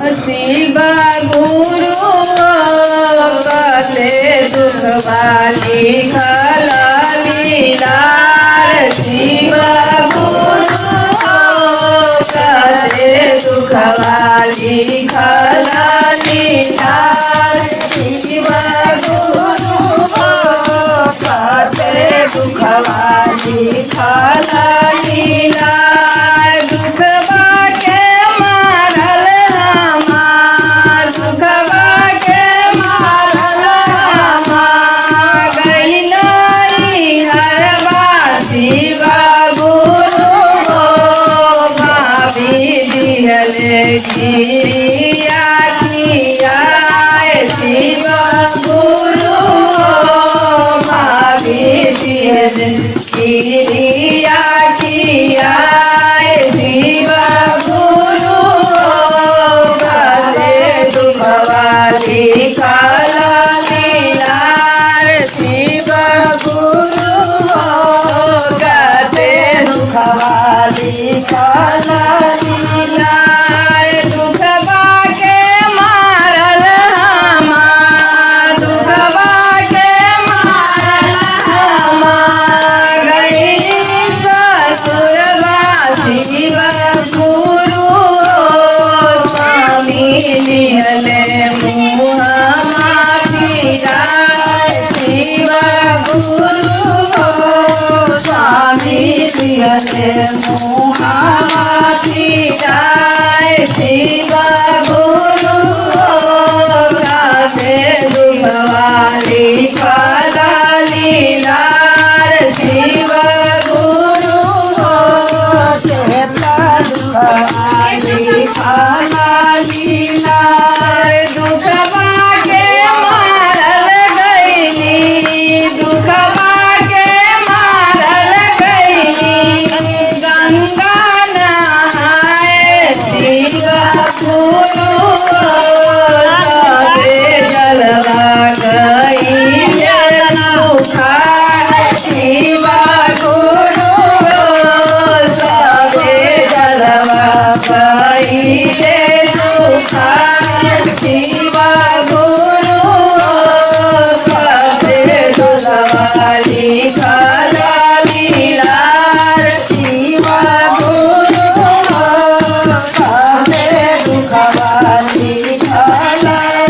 शिव गुरु कले दुख वाली खलीलार शिव गुरु कले दुख वाली खलीलार शिव गुरु कले दुख वाली खलीलार दुखवा के मारल हमार दुखवा के मारल हमार गइलई हरवा शिव गुरु भाभी दिहले किया किया शिव गुरु भाभी दिहले किया किया शिव गुरु कले दुख वाली खलीलार शिव गुरु कले दुख वाली खलीलार दुखवा के मारल हमार दुखवा के मारल हमार गइली ससुरवा शिव गुरु स्वामी लिहले मुहमा फिराए शिव गुरु स्वामी लिहले मुहमा फिराए शिव गुरु कले दुख वाली खलीलार शिव गुरु कले दुख वाली खलीलार दुखवा के मारल गइली दुखवा के मारल गइली गंगा नहाए शिव गुरु सबे जलवा गइले सुखाए शिव गुरु सबे जलवा गइले सुखाए शिव गुरु सबे जलवाली खलीलार शिव गुरु सबे दुख वाली खलीलार